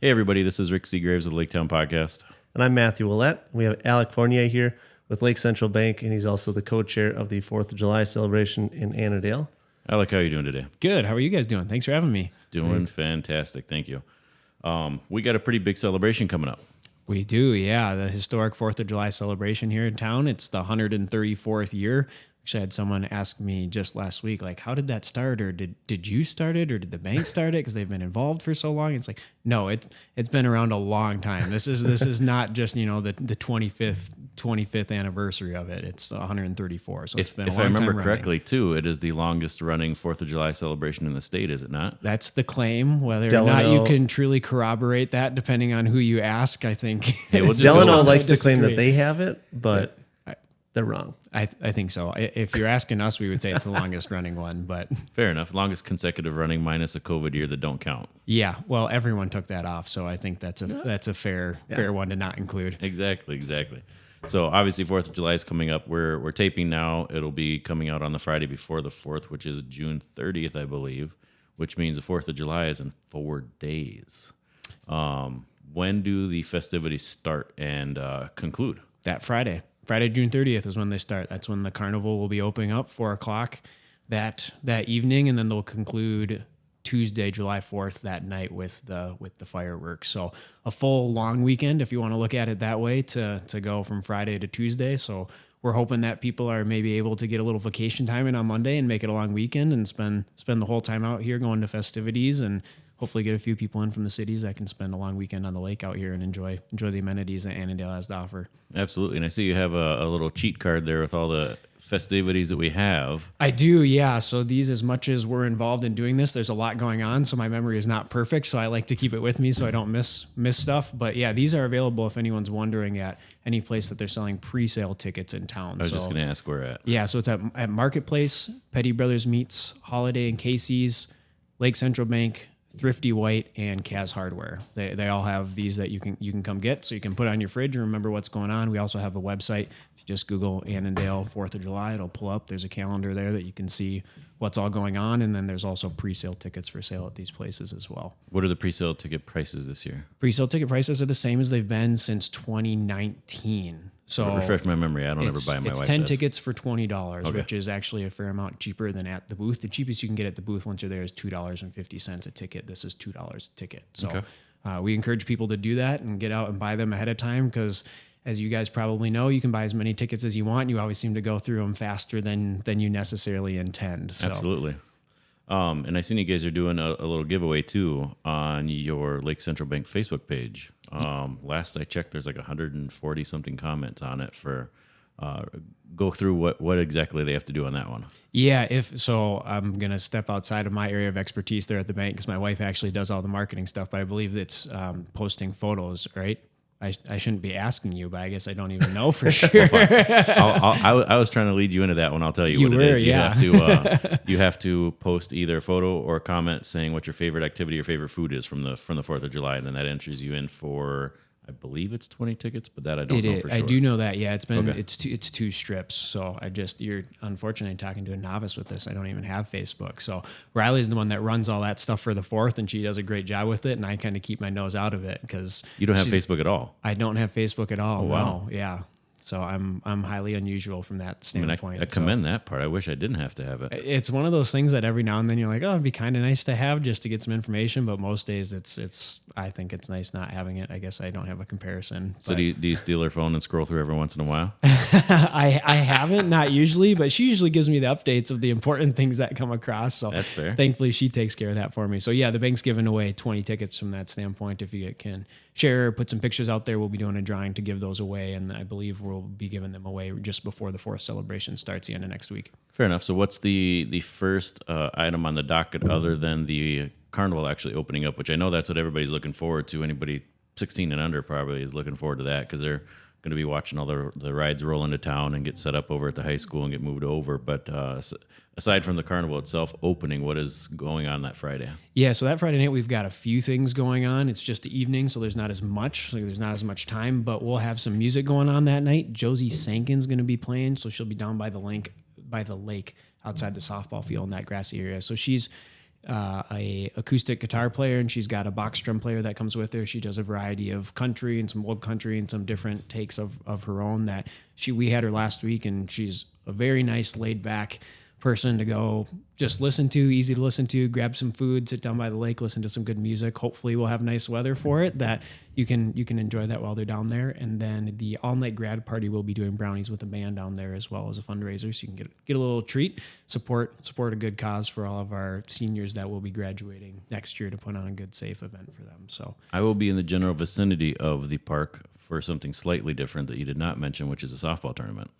Hey, everybody, this is Rick Seagraves of the Laketown Podcast. And I'm Matthew Willett. We have Alec Fornier here with Lake Central Bank, and he's also the co-chair of the 4th of July celebration in Annandale. Alec, how are you doing today? Good. How are you guys doing? Thanks for having me. Doing fantastic. Thank you. We got a pretty big celebration coming up. We do, yeah. The historic 4th of July celebration here in town. It's the 134th year. Actually, I had someone ask me just last week, like, how did that start? Or did you start it? Or did the bank start it? Because they've been involved for so long. It's like, no, it's been around a long time. This is not just, the 25th anniversary of it. It's 134. So it's been a long time. If I remember correctly, too, it is the longest running 4th of July celebration in the state, is it not? That's the claim. Whether or not you can truly corroborate that, depending on who you ask, I think. Hey, Delano likes to claim that they have it, but they're wrong. I think so. If you're asking us, we would say it's the longest running one, but fair enough. Longest consecutive running minus a COVID year that don't count. Yeah. Well, everyone took that off, so I think that's a fair one to not include. Exactly. So obviously 4th of July is coming up. We're taping now. It'll be coming out on the Friday before the 4th, which is June 30th, I believe, which means the 4th of July is in 4 days. When do the festivities start and conclude? That Friday. Friday, June 30th is when they start. That's when the carnival will be opening up, 4 o'clock that evening, and then they'll conclude Tuesday, July 4th that night with the fireworks. So a full long weekend, if you want to look at it that way, to go from Friday to Tuesday. So we're hoping that people are maybe able to get a little vacation time in on Monday and make it a long weekend and spend the whole time out here going to festivities, and hopefully get a few people in from the cities that can spend a long weekend on the lake out here and enjoy the amenities that Annandale has to offer. Absolutely. And I see you have a little cheat card there with all the festivities that we have. I do, yeah. So these, as much as we're involved in doing this, there's a lot going on, so my memory is not perfect, so I like to keep it with me so I don't miss stuff. But yeah, these are available if anyone's wondering at any place that they're selling pre-sale tickets in town. I was just going to ask where at. Yeah, so it's at Marketplace, Petty Brothers Meats, Holiday and Casey's, Lake Central Bank, Thrifty White, and Kaz Hardware. They all have these that you can come get, so you can put on your fridge and remember what's going on. We also have a website. If you just Google Annandale 4th of July, it'll pull up. There's a calendar there that you can see what's all going on, and then there's also pre-sale tickets for sale at these places as well. What are the pre-sale ticket prices this year? Pre-sale ticket prices are the same as they've been since 2019. So refresh my memory. I don't ever buy my wife. It's 10 does. tickets for $20, Okay. which is actually a fair amount cheaper than at the booth. The cheapest you can get at the booth once you're there is $2.50 a ticket. This is $2 a ticket. So we encourage people to do that and get out and buy them ahead of time, because as you guys probably know, you can buy as many tickets as you want. You always seem to go through them faster than you necessarily intend. So. Absolutely. And I seen you guys are doing a little giveaway too on your Lake Central Bank Facebook page. Last I checked, there's like 140 something comments on it for. Go through what exactly they have to do on that one. Yeah, I'm going to step outside of my area of expertise there at the bank, because my wife actually does all the marketing stuff, but I believe it's posting photos, right? I shouldn't be asking you, but I guess I don't even know for sure. I was trying to lead you into that one. I'll tell you what it is. Yeah. You have to post either a photo or a comment saying what your favorite activity or favorite food is from the 4th of July, and then that enters you in for, I believe it's 20 tickets, but that I don't know for sure. I do know that. Yeah, it's 2 strips. So you're unfortunately talking to a novice with this. I don't even have Facebook. So Riley's the one that runs all that stuff for the 4th, and she does a great job with it. And I kind of keep my nose out of it, because you don't have Facebook at all. I don't have Facebook at all. Oh, wow. No. Yeah. So I'm highly unusual from that standpoint. I commend that part. I wish I didn't have to have it. It's one of those things that every now and then you're like, oh, it'd be kind of nice to have just to get some information. But most days I think it's nice not having it. I guess I don't have a comparison. So do you steal her phone and scroll through every once in a while? I haven't, not usually, but she usually gives me the updates of the important things that come across. So that's fair. Thankfully, she takes care of that for me. So yeah, the bank's giving away 20 tickets from that standpoint. If you can share, put some pictures out there, we'll be doing a drawing to give those away. And I believe we'll be giving them away just before the 4th celebration starts the end of next week. Fair enough. So what's the first item on the docket other than the carnival actually opening up, which I know that's what everybody's looking forward to. Anybody 16 and under probably is looking forward to that, because they're going to be watching all the rides roll into town and get set up over at the high school and get moved over. But aside from the carnival itself opening, what is going on that Friday? Yeah, so that Friday night we've got a few things going on. It's just the evening, so there's not as much time, but we'll have some music going on that night. Josie Sankin's going to be playing, so she'll be down by the lake outside the softball field in that grassy area. So she's a acoustic guitar player, and she's got a box drum player that comes with her. She does a variety of country and some old country and some different takes of her own that we had her last week, and she's a very nice laid back person to go just listen to, easy to listen to, grab some food, sit down by the lake, listen to some good music. Hopefully we'll have nice weather for it that you can enjoy that while they're down there. And then the all night grad party will be doing brownies with the band down there as well as a fundraiser. So you can get a little treat, support a good cause for all of our seniors that will be graduating next year to put on a good, safe event for them. So I will be in the general vicinity of the park for something slightly different that you did not mention, which is a softball tournament.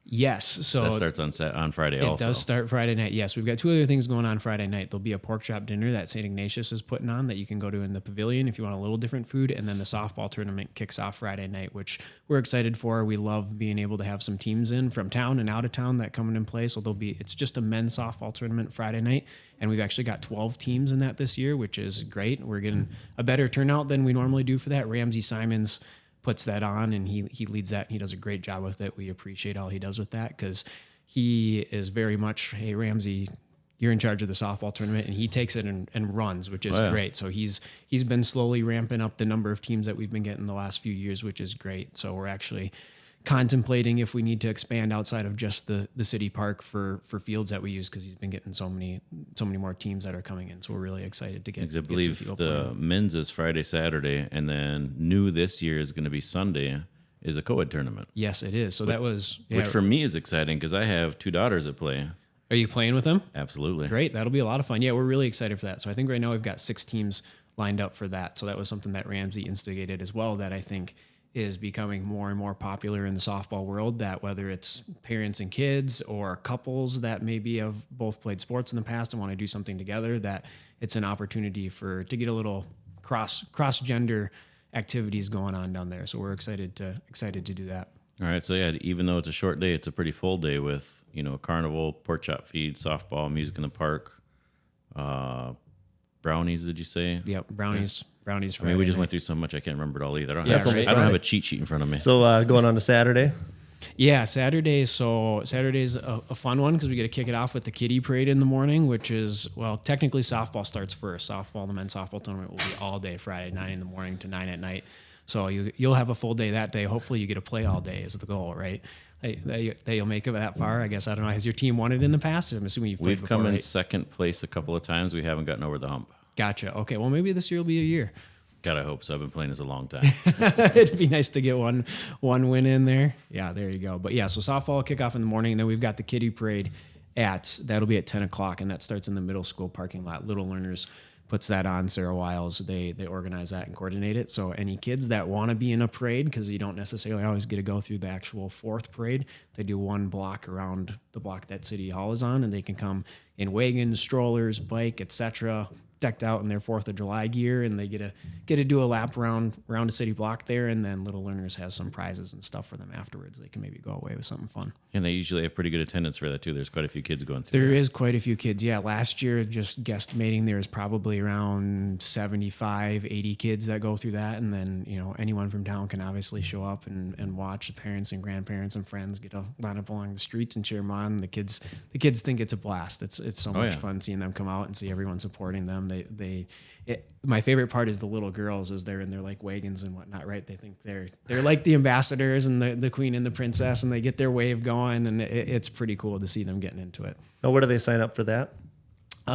Yes, so that starts on Friday. It does start Friday night. Yes, we've got two other things going on Friday night. There'll be a pork chop dinner that St. Ignatius is putting on that you can go to in the pavilion if you want a little different food. And then the softball tournament kicks off Friday night, which we're excited for. We love being able to have some teams in from town and out of town that come in play. So it's just a men's softball tournament Friday night, and we've actually got 12 teams in that this year, which is great. We're getting a better turnout than we normally do for that. Ramsey Simons puts that on, and he leads that, and he does a great job with it. We appreciate all he does with that because he is very much, hey, Ramsey, you're in charge of the softball tournament, and he takes it and runs, which is great. So he's been slowly ramping up the number of teams that we've been getting the last few years, which is great. So we're actually contemplating if we need to expand outside of just the city park for fields that we use, because he's been getting so many more teams that are coming in. So we're really excited to get. I believe the men's is Friday, Saturday, and then new this year is going to be Sunday is a co-ed tournament. Yes, it is. So that was which for me is exciting because I have two daughters that play. Are you playing with them? Absolutely. Great. That'll be a lot of fun. Yeah, we're really excited for that. So I think right now we've got 6 teams lined up for that. So that was something that Ramsey instigated as well that I think is becoming more and more popular in the softball world, that whether it's parents and kids or couples that maybe have both played sports in the past and want to do something together, that it's an opportunity to get a little cross gender activities going on down there. So we're excited to do that. All right. So yeah, even though it's a short day, it's a pretty full day with, carnival, pork chop feed, softball, music in the park, brownies, did you say? Yep. Brownies. Yeah. Brownies. I mean, we just went through so much I can't remember it all either. I don't have a cheat sheet in front of me. So going on to Saturday. Yeah, Saturday. So Saturday's a fun one because we get to kick it off with the kiddie parade in the morning, which is, well, technically softball starts first. The men's softball tournament will be all day Friday, 9 in the morning to 9 at night. So you'll have a full day that day. Hopefully you get to play all day is the goal, right? That you'll make it that far. I guess, I don't know. Has your team won it in the past? I'm assuming you've played We've before, come in right? second place a couple of times. We haven't gotten over the hump. Gotcha. Okay, well, maybe this year will be a year. God, I hope so. I've been playing this a long time. It'd be nice to get one win in there. Yeah, there you go. But yeah, so softball will kick off in the morning, and then we've got the kiddie parade that'll be at 10 o'clock, and that starts in the middle school parking lot. Little Learners puts that on. Sarah Wiles, they organize that and coordinate it. So any kids that want to be in a parade, because you don't necessarily always get to go through the actual 4th parade, they do one block around the block that City Hall is on, and they can come in wagons, strollers, bike, etc., decked out in their 4th of July gear, and they get to do a lap around a city block there, and then Little Learners has some prizes and stuff for them afterwards. They can maybe go away with something fun. And they usually have pretty good attendance for that too. There's quite a few kids going through. There is quite a few kids. Yeah, last year, just guesstimating, there was probably around 75, 80 kids that go through that, and then anyone from town can obviously show up and watch. The parents and grandparents and friends get to line up along the streets and cheer them on. The kids think it's a blast. It's so much fun seeing them come out and see everyone supporting them. My favorite part is the little girls as they're in their like wagons and whatnot, right? They think they're like the ambassadors and the queen and the princess, and they get their wave going, and it's pretty cool to see them getting into it. Now, where do they sign up for that?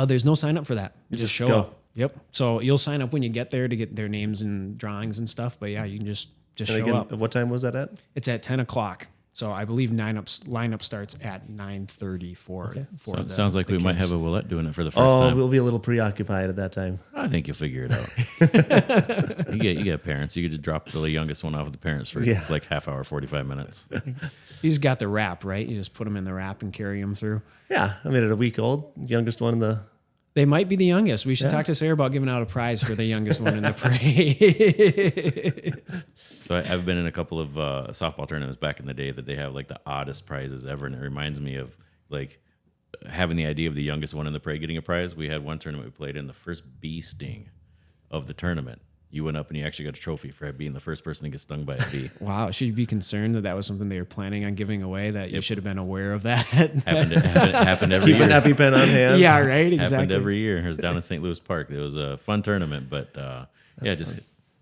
There's no sign up for that. You just show go. up. Yep. So you'll sign up when you get there to get their names and drawings and stuff. But yeah, you can just show up. What time was that at? It's at 10 o'clock. So I believe lineup starts at 9:30 for So sounds like we might have a Willette doing it for the first Oh, time. we'll be a little preoccupied at that time. I think you'll figure it out. you get parents. You could just drop the youngest one off with the parents for like half hour, 45 minutes. You just got the wrap, right? You just put them in the wrap and carry them through. Yeah, I mean, at a week old, youngest one in the. They might be the youngest. We should talk to Sarah about giving out a prize for the youngest one in the parade. So I've been in a couple of softball tournaments back in the day that they have like the oddest prizes ever, and it reminds me of like having the idea of the youngest one in the parade getting a prize. We had one tournament we played in, the first bee sting of the tournament you went up and you actually got a trophy for being the first person to get stung by a bee. Wow. Should you be concerned that was something they were planning on giving away, that you should have been aware of that? happened every Keep year. an EpiPen on hand. Yeah, right. Exactly. Happened every year. It was down in St. Louis Park. It was a fun tournament, but just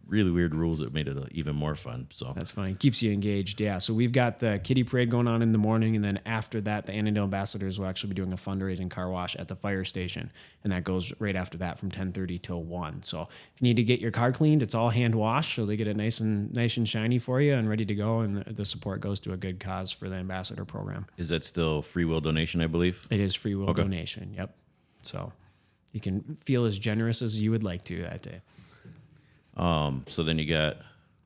really weird rules that made it even more fun. So That's funny. Keeps you engaged. Yeah. So we've got the kiddie parade going on in the morning. And then after that, the Annandale Ambassadors will actually be doing a fundraising car wash at the fire station. And that goes right after that from 10:30 till 1. So if you need to get your car cleaned, it's all hand washed. So they get it nice and shiny for you and ready to go. And the support goes to a good cause for the ambassador program. is that still free will donation, I believe? It is free will donation. Yep. So you can feel as generous as you would like to that day. So then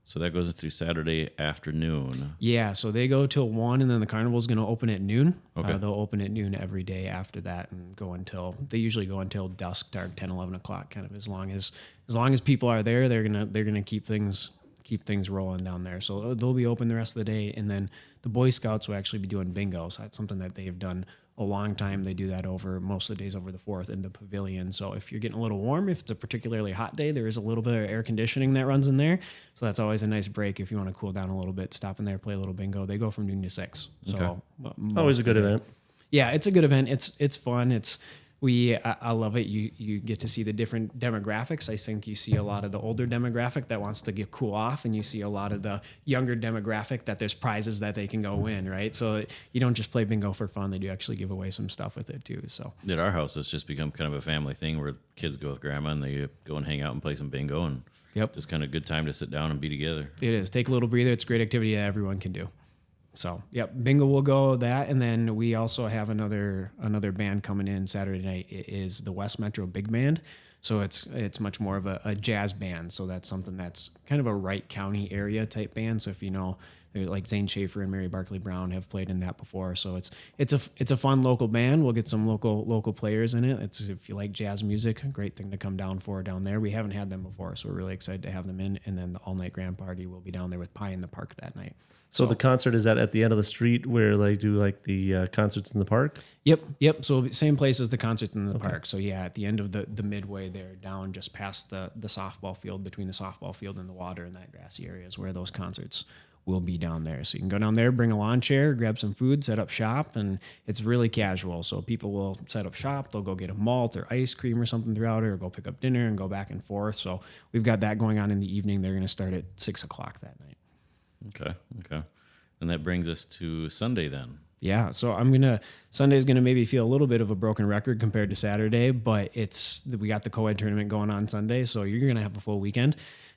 so that goes into Saturday afternoon. Yeah, so they go till 1, and then the carnival's going to open at noon. Okay. They'll open at noon every day after that and they usually go until dusk, dark, 10, 11 o'clock, kind of as long as people are there, they're going to keep things rolling down there. So they'll be open the rest of the day, and then the Boy Scouts will actually be doing bingo. So that's something that they've done a long time. They do that over most of the days over the 4th in the pavilion. So if you're getting a little warm, if it's a particularly hot day, there is a little bit of air conditioning that runs in there. So that's always a nice break if you want to cool down a little bit. Stop in there, play a little bingo. They go from noon to 6. So Always a good event. Yeah, it's a good event. It's fun. I love it. You get to see the different demographics. I think you see a lot of the older demographic that wants to get cool off, and you see a lot of the younger demographic that there's prizes that they can go win, right? So you don't just play bingo for fun. They do actually give away some stuff with it too. So At our house, it's just become kind of a family thing where kids go with grandma and they go and hang out and play some bingo, and just kind of a good time to sit down and be together. it is. Take a little breather. It's a great activity that everyone can do. So, bingo will go that, and then we also have another band coming in Saturday night. It is the West Metro Big Band. So it's much more of a jazz band. So that's something that's kind of a Wright County area type band. So if you know, like Zane Schaefer and Mary Barkley Brown have played in that before. So it's a fun local band. We'll get some local players in it. It's, if you like jazz music, a great thing to come down there. We haven't had them before, so we're really excited to have them in. And then the all night grand party will be down there with Pie in the Park that night. So the concert is at the end of the street where they do like the concerts in the park? Yep. So same place as the concert in the park. So yeah, at the end of the midway there, down just past the softball field, between the softball field and the water and that grassy area is where those concerts will be down there. So you can go down there, bring a lawn chair, grab some food, set up shop, and it's really casual. So people will set up shop, they'll go get a malt or ice cream or something throughout it, or go pick up dinner and go back and forth. So we've got that going on in the evening. They're going to start at 6 o'clock that night. Okay. And that brings us to Sunday then. Yeah, so Sunday's gonna maybe feel a little bit of a broken record compared to Saturday, but we got the co-ed tournament going on Sunday, so you're gonna have a full weekend.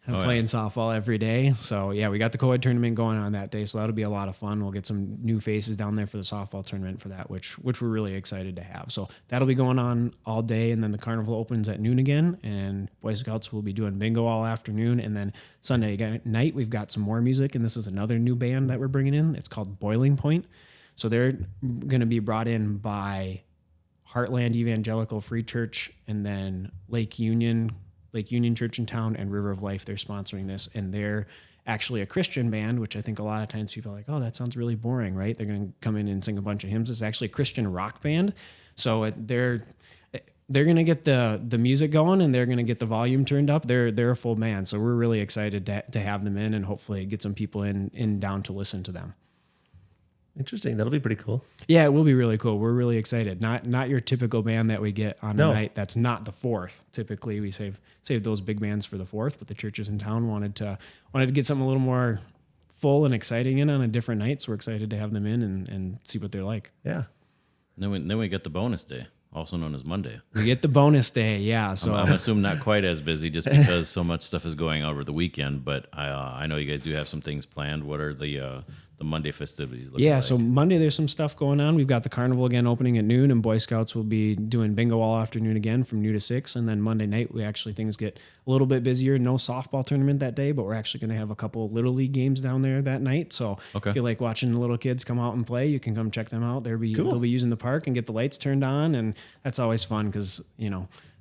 Playing softball every day. So yeah, we got the co-ed tournament going on that day, so that'll be a lot of fun. We'll get some new faces down there for the softball tournament for that, which we're really excited to have. So that'll be going on all day, and then the carnival opens at noon again, and Boy Scouts will be doing bingo all afternoon, and then Sunday night we've got some more music, and this is another new band that we're bringing in. It's called Boiling Point. So they're going to be brought in by Heartland Evangelical Free Church, and then Lake Union Church in Town, and River of Life. They're sponsoring this, and they're actually a Christian band, which I think a lot of times people are like, oh, that sounds really boring, right? They're going to come in and sing a bunch of hymns. It's actually a Christian rock band. So they're going to get the music going, and they're going to get the volume turned up. They're a full band. So we're really excited to have them in, and hopefully get some people in down to listen to them. Interesting. That'll be pretty cool. Yeah, it will be really cool. We're really excited. Not your typical band that we get on a night that's not the 4th. Typically, we save those big bands for the 4th, but the churches in town wanted to get something a little more full and exciting in on a different night. So we're excited to have them in and see what they're like. Yeah. And then we get the bonus day, also known as Monday. We get the bonus day, yeah. So I'm assuming not quite as busy just because so much stuff is going on over the weekend, but I know you guys do have some things planned. What are the Monday festivities looking like? So Monday there's some stuff going on. We've got the carnival again opening at noon, and Boy Scouts will be doing bingo all afternoon again from noon to 6. And then Monday night things get a little bit busier. No softball tournament that day, but we're actually going to have a couple Little League games down there that night. So if you like watching the little kids come out and play, you can come check them out. They'll be using the park and get the lights turned on, and that's always fun because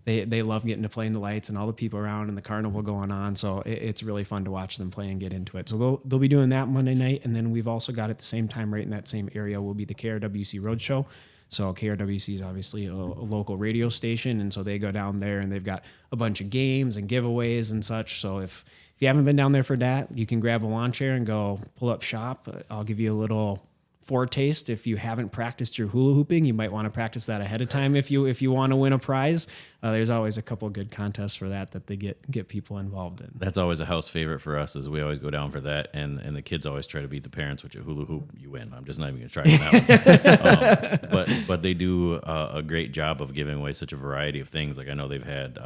They love getting to play in the lights and all the people around and the carnival going on. So it's really fun to watch them play and get into it. So they'll be doing that Monday night. And then we've also got at the same time, right in that same area, will be the KRWC Roadshow. So KRWC is obviously a local radio station, and so they go down there and they've got a bunch of games and giveaways and such. So if you haven't been down there for that, you can grab a lawn chair and go pull up shop. I'll give you a little foretaste. If you haven't practiced your hula hooping, you might want to practice that ahead of time if you want to win a prize. There's always a couple good contests for that they get people involved in. That's always a house favorite for us, is we always go down for that, and the kids always try to beat the parents with your hula hoop. You win. I'm just not even going to try it now. But they do a great job of giving away such a variety of things. Like I know they've had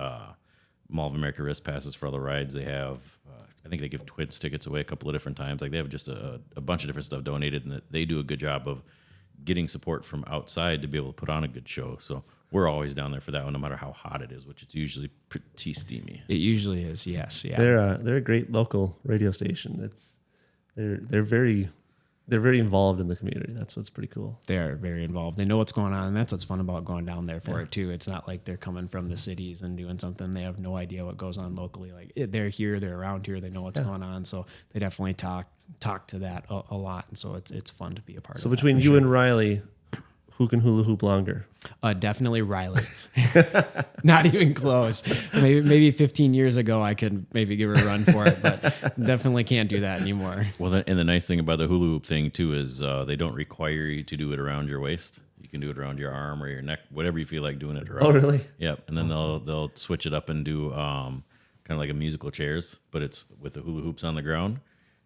Mall of America wrist passes for all the rides. They have, I think they give Twits tickets away a couple of different times. Like they have just a bunch of different stuff donated, and they do a good job of getting support from outside to be able to put on a good show. So we're always down there for that one, no matter how hot it is, which it's usually pretty steamy. It usually is, yes. Yeah. They're a great local radio station. They're very involved in the community. That's what's pretty cool. They are very involved. They know what's going on, and that's what's fun about going down there for it too. It's not like they're coming from the cities and doing something. They have no idea what goes on locally. Like they're here, they're around here, they know what's going on. So they definitely talk to that a lot, and so it's fun to be a part of. So between you and Riley, who can hula hoop longer? Definitely Riley. Not even close. Maybe 15 years ago I could maybe give her a run for it, but definitely can't do that anymore. Well, and the nice thing about the hula hoop thing too is they don't require you to do it around your waist. You can do it around your arm or your neck, whatever you feel like doing it around. Oh, really? Yep. And then they'll switch it up and do kind of like a musical chairs, but it's with the hula hoops on the ground.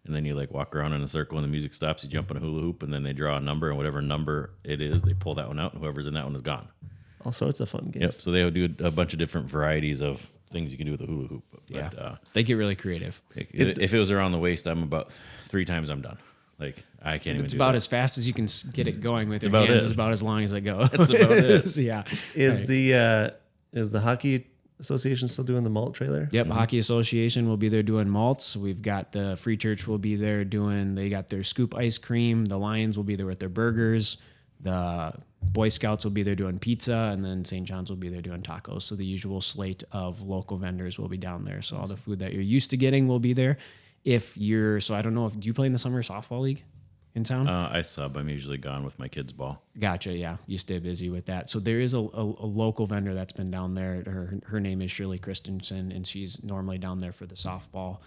And then you like walk around in a circle, and the music stops. You jump in a hula hoop, and then they draw a number, and whatever number it is, they pull that one out, and whoever's in that one is gone. All sorts of fun games. Yep. So they do a bunch of different varieties of things you can do with a hula hoop. But, They get really creative. if it was around the waist, I'm about 3 times I'm done. Like I can't even. It's do about that. as fast as you can get it going with your about hands. it. It's about as long as they go. That's about it. Yeah. Is the hockey association still doing the malt trailer? Yep, Hockey Association will be there doing malts. We've got the Free Church will be there they got their scoop ice cream. The Lions will be there with their burgers. The Boy Scouts will be there doing pizza, and then St. John's will be there doing tacos. So the usual slate of local vendors will be down there. So all the food that you're used to getting will be there. So I don't know, do you play in the summer softball league in town? I sub. I'm usually gone with my kids' ball. Gotcha. Yeah, you stay busy with that. So there is a local vendor that's been down there. Her name is Shirley Christensen, and she's normally down there for the softball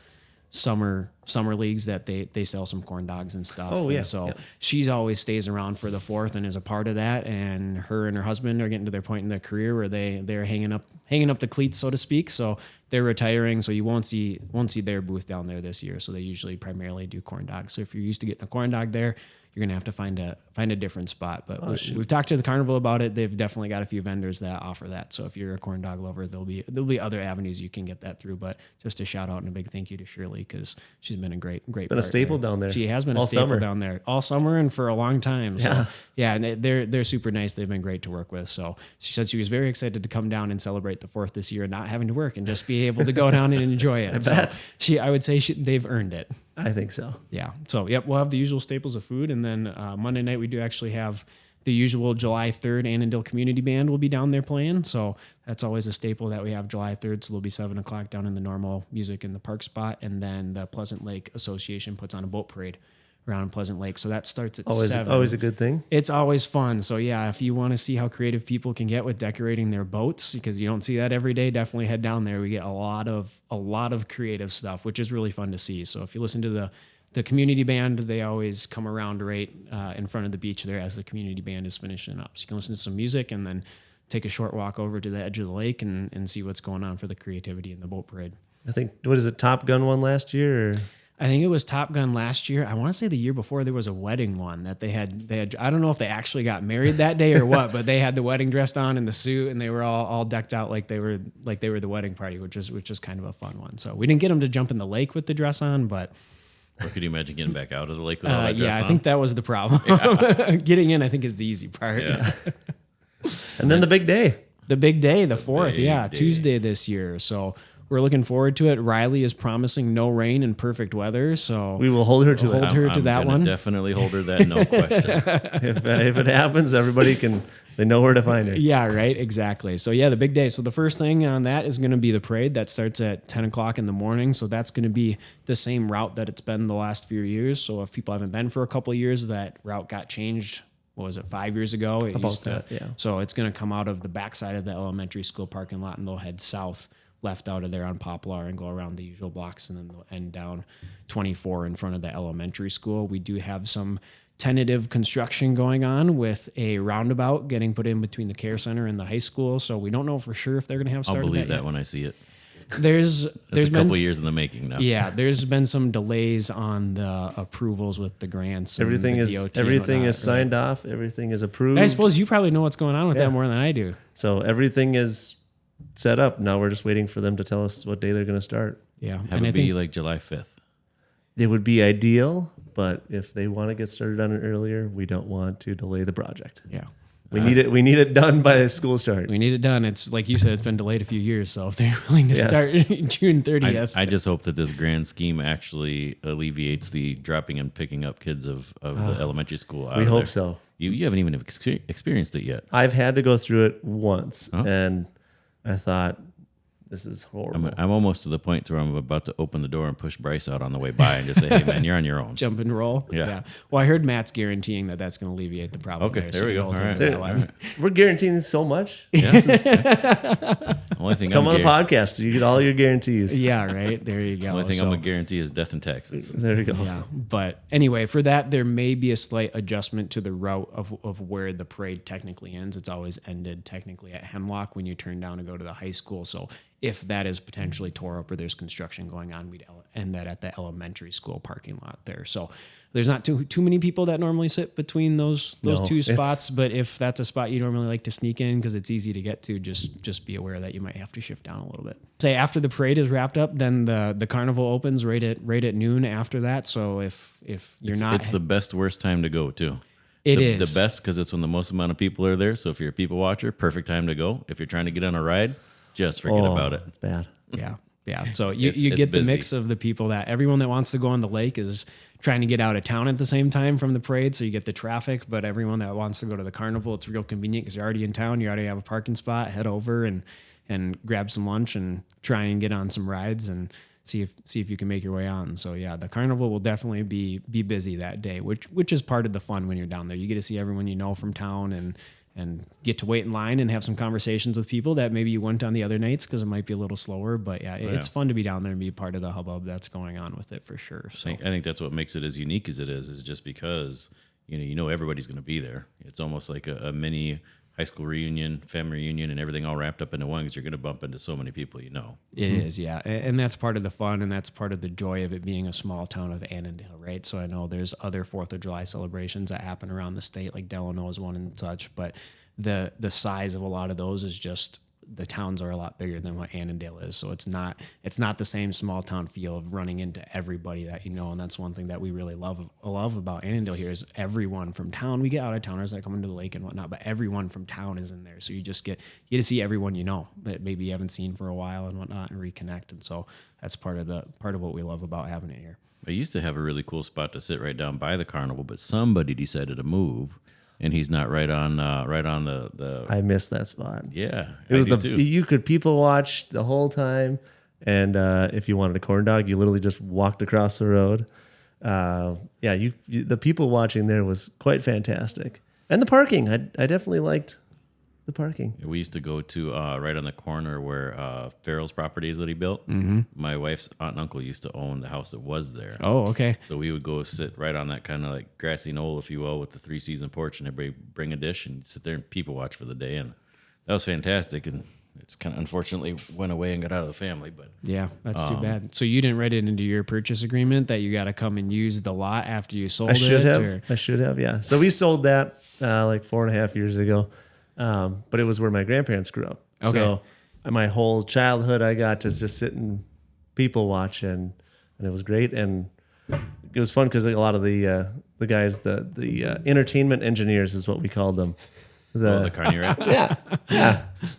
summer leagues that they sell some corn dogs and stuff. Oh, yeah. And so Yeah. she's always stays around for the 4th and is a part of that. And her husband are getting to their point in their career where they're hanging up the cleats, so to speak. So they're retiring. So you won't see their booth down there this year. So they usually primarily do corn dogs. So if you're used to getting a corn dog there, you're gonna have to find a different spot. But we've talked to the carnival about it. They've definitely got a few vendors that offer that. So if you're a corn dog lover, there'll be other avenues you can get that through. But just a shout out and a big thank you to Shirley, because she's been a great Been a staple down there. She has been all a staple summer. down there all summer and for a long time. So Yeah. and they're super nice. They've been great to work with. So she said she was very excited to come down and celebrate the 4th this year, not having to work and just be able to go down and enjoy it. bet. I would say they've earned it. I think so. Yeah. So, yep, we'll have the usual staples of food. And then Monday night, we do actually have the usual July 3rd Annandale Community Band will be down there playing. So that's always a staple that we have July 3rd. So they'll be 7 o'clock down in the normal music in the park spot. And then the Pleasant Lake Association puts on a boat parade around Pleasant Lake. So that starts at 7. Always a good thing. It's always fun. So yeah, if you want to see how creative people can get with decorating their boats, because you don't see that every day, definitely head down there. We get a lot of creative stuff, which is really fun to see. So if you listen to the community band, they always come around right in front of the beach there as the community band is finishing up. So you can listen to some music and then take a short walk over to the edge of the lake and see what's going on for the creativity in the boat parade. I think, what is it, Top Gun one last year? Or? I think it was Top Gun last year. I want to say the year before there was a wedding one that they had. I don't know if they actually got married that day or what, but they had the wedding dressed on and the suit, and they were all decked out like they were the wedding party, which is kind of a fun one. So we didn't get them to jump in the lake with the dress on, but. Or could you imagine getting back out of the lake with all that dress on? I think that was the problem. Getting in, I think, is the easy part. Yeah. And then the big day. The big day, the 4th, big day. Tuesday this year. So we're looking forward to it. Riley is promising no rain and perfect weather. So We will hold her to it. to that gonna one. Definitely hold her that, no question. If it happens, they know where to find her. Yeah, right. Exactly. So yeah, the big day. So the first thing on that is going to be the parade that starts at 10 o'clock in the morning. So that's going to be the same route that it's been the last few years. So if people haven't been for a couple of years, that route got changed what was it, 5 years ago? It About that, yeah. So it's going to come out of the backside of the elementary school parking lot, and they'll head south, left out of there on Poplar, and go around the usual blocks, and then they'll end down 24 in front of the elementary school. We do have some tentative construction going on with a roundabout getting put in between the care center and the high school. So we don't know for sure if they're going to have started. I'll believe that yet. when I see it. There's It's a been couple years in the making now. Yeah, there's been some delays on the approvals with the grants. And Everything the is DOT everything and is whatnot, signed off. Everything is approved. right? I suppose you probably know what's going on with Yeah. that more than I do. So everything is set up. Now we're just waiting for them to tell us what day they're going to start. Yeah, Have it be like July 5th. It would be ideal, but if they want to get started on it earlier, we don't want to delay the project. yeah. We need it. We need it done by school start. We need it done. It's like you said, it's been delayed a few years. So if they're willing to Yes. start June 30th, I just hope that this grand scheme actually alleviates the dropping and picking up kids of the elementary school. Out We of hope there. so. You haven't even experienced it yet. I've had to go through it once, Oh. and I thought, this is horrible. I'm almost to the point where I'm about to open the door and push Bryce out on the way by and just say, "Hey, man, you're on your own." jump and roll. Yeah. Well, I heard Matt's guaranteeing that that's going to alleviate the problem. Okay, there, there we you go. hold All him right. to that All one. right. We're guaranteeing so much. Only thing Come I'm on the podcast. You get all your guarantees. Yeah, right. There you go. Only thing So- I'm gonna guarantee is death and taxes. There you go. Yeah, but anyway, for that, there may be a slight adjustment to the route of where the parade technically ends. It's always ended technically at Hemlock when you turn down to go to the high school. So if that is potentially tore up or there's construction going on, we'd end that at the elementary school parking lot there. So there's not too many people that normally sit between those No, two it's- spots. But if that's a spot you normally like to sneak in because it's easy to get to, just be aware that you might have to shift down a little bit. Say after the parade is wrapped up, then the carnival opens right at noon after that. So if you're not, It's the best worst time to go too. It the is. the best because it's when the most amount of people are there. So if you're a people watcher, perfect time to go. If you're trying to get on a ride, just forget about it. It's bad. Yeah. Yeah. So you It's get the busy. mix of the people that everyone that wants to go on the lake is trying to get out of town at the same time from the parade. So you get the traffic, but everyone that wants to go to the carnival, it's real convenient because you're already in town. You already have a parking spot, head over and grab some lunch and try and get on some rides and see if you can make your way on. So yeah, the carnival will definitely be busy that day, which is part of the fun when you're down there. You get to see everyone you know from town and get to wait in line and have some conversations with people that maybe you wouldn't on the other nights because it might be a little slower. But yeah, it's fun to be down there and be part of the hubbub that's going on with it for sure. So I think that's what makes it as unique as it is just because you know everybody's going to be there. It's almost like a mini high school reunion, family reunion, and everything all wrapped up into one because you're going to bump into so many people you know. it is, yeah. And that's part of the fun and that's part of the joy of it being a small town of Annandale, right? So I know there's other 4th of July celebrations that happen around the state, like Delano is one and such, but the size of a lot of those is just the towns are a lot bigger than what Annandale is. So it's not the same small town feel of running into everybody that you know. And that's one thing that we really love about Annandale here is everyone from town. We get out of towners that come into the lake and whatnot, but everyone from town is in there. So you get to see everyone you know that maybe you haven't seen for a while and whatnot and reconnect. And so that's part of what we love about having it here. I used to have a really cool spot to sit right down by the carnival, but somebody decided to move, and he's not right on the. I missed that spot. Yeah, It was I do too. you could people watch the whole time, and if you wanted a corn dog, you literally just walked across the road. The people watching there was quite fantastic, and the parking. I definitely liked the parking. We used to go to right on the corner where Farrell's property is that he built. Mm-hmm. My wife's aunt and uncle used to own the house that was there. Oh, okay. So we would go sit right on that kind of like grassy knoll, if you will, with the 3-season porch, and everybody bring a dish and sit there and people watch for the day. And that was fantastic. And it's kind of unfortunately went away and got out of the family. But Yeah, that's too bad. So you didn't write it into your purchase agreement that you got to come and use the lot after you sold I should it? have. Or? I should have. Yeah. So we sold that like 4.5 years ago, but it was where my grandparents grew up. Okay. So my whole childhood, I got to just sit and people watch, and it was great. And it was fun because a lot of the guys, the entertainment engineers is what we called them. the carny rats. Yeah,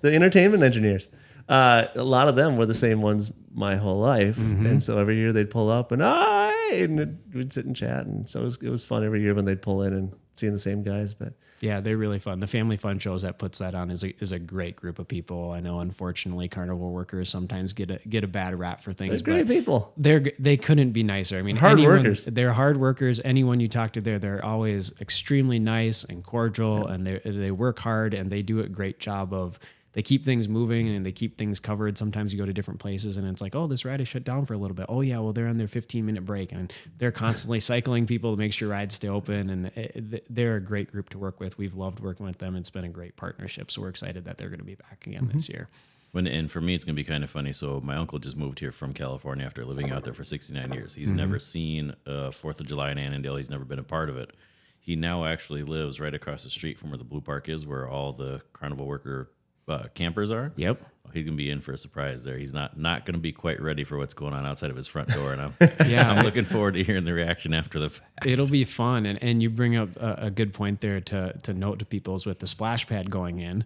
the entertainment engineers. A lot of them were the same ones my whole life, and so every year they'd pull up and hey, hey, and we'd sit and chat. And so it was fun every year when they'd pull in and seeing the same guys. But yeah, they're really fun. The Family Fun shows that puts that on is a great group of people. I know, unfortunately, carnival workers sometimes get a bad rap for things. they're great people. They couldn't be nicer. I mean, Hard workers. They're hard workers. Anyone you talk to there, they're always extremely nice and cordial, and they work hard, and they do a great job of. They keep things moving and they keep things covered. Sometimes you go to different places and it's like, oh, this ride is shut down for a little bit. Oh yeah, well they're on their 15-minute break and they're constantly cycling people to make sure rides stay open. And they're a great group to work with. We've loved working with them. It's been a great partnership. So we're excited that they're going to be back again this year. And for me, it's going to be kind of funny. So my uncle just moved here from California after living out there for 69 years. He's never seen 4th of July in Annandale. He's never been a part of it. He now actually lives right across the street from where the Blue Park is, where all the carnival worker campers are. Yep. He's gonna be in for a surprise there. He's not gonna be quite ready for what's going on outside of his front door, and I'm looking forward to hearing the reaction after the fact. It'll be fun, and you bring up a good point there to note to people is with the splash pad going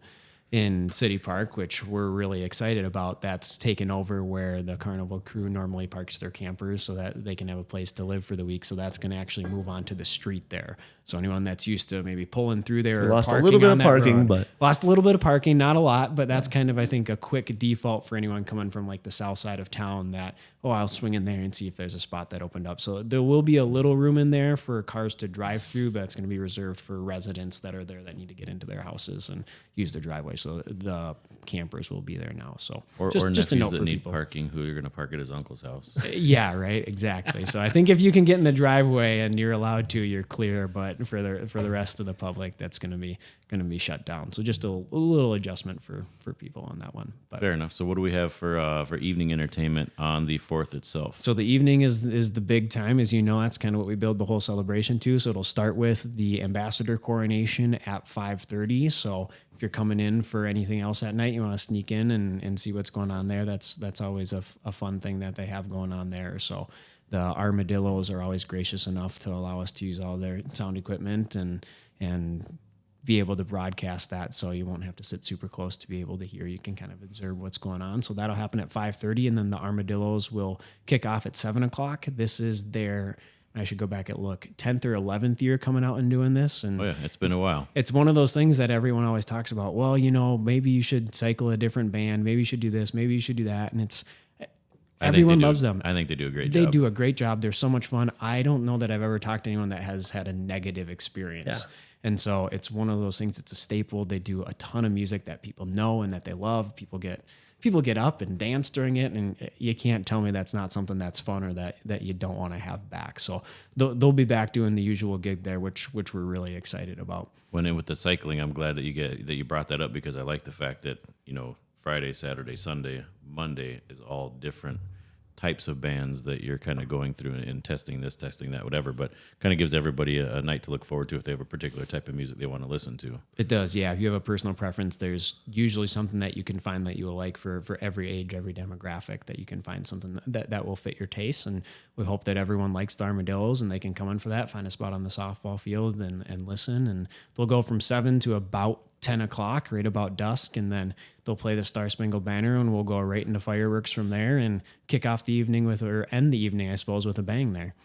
in City Park, which we're really excited about. That's taken over where the carnival crew normally parks their campers so that they can have a place to live for the week. So that's going to actually move on to the street there. So anyone that's used to maybe pulling through there, So lost a little bit of parking, but lost a little bit of parking, not a lot, but that's kind of, I think, a quick default for anyone coming from like the south side of town that, oh, I'll swing in there and see if there's a spot that opened up. So there will be a little room in there for cars to drive through, but it's going to be reserved for residents that are there that need to get into their houses and use their driveway. So the campers will be there now. So or just a note that for need people. parking who you're going to park at his uncle's house. Yeah, right. Exactly. So I think if you can get in the driveway and you're allowed to, you're clear. But for the rest of the public, that's going to be shut down. So just a little adjustment for people on that one. But Fair enough. So what do we have for evening entertainment on the 4th itself? so the evening is the big time, as you know. That's kind of what we build the whole celebration to. So it'll start with the ambassador coronation at 5:30. So if you're coming in for anything else at night, you want to sneak in and see what's going on there. That's always a fun thing that they have going on there. So the armadillos are always gracious enough to allow us to use all their sound equipment and be able to broadcast that, so you won't have to sit super close to be able to hear. You can kind of observe what's going on. So that'll happen at 5:30, and then the armadillos will kick off at 7 o'clock. This is their, I should go back and look, 10th or 11th year coming out and doing this. And Oh yeah, it's been a while. it's one of those things that everyone always talks about. Well, maybe you should cycle a different band. Maybe you should do this. Maybe you should do that. And everyone loves them. I think they do a great They job. do a great job. They're so much fun. I don't know that I've ever talked to anyone that has had a negative experience. Yeah. And so it's one of those things. It's a staple. They do a ton of music that people know and that they love. People get up and dance during it, and you can't tell me that's not something that's fun or that you don't want to have back. So they'll be back doing the usual gig there, which we're really excited about. When in with the cycling, I'm glad that you brought that up, because I like the fact that Friday, Saturday, Sunday, Monday is all different types of bands that you're kind of going through and testing this, testing that, whatever, but kind of gives everybody a night to look forward to if they have a particular type of music they want to listen to. It does, yeah. If you have a personal preference, there's usually something that you can find that you will like for every age, every demographic, that you can find something that will fit your taste. And we hope that everyone likes the Armadillos and they can come in for that, find a spot on the softball field and listen. And they'll go from 7 to about 10 o'clock, right about dusk, and then they'll play the Star Spangled Banner, and we'll go right into fireworks from there and kick off the evening end the evening, I suppose, with a bang there.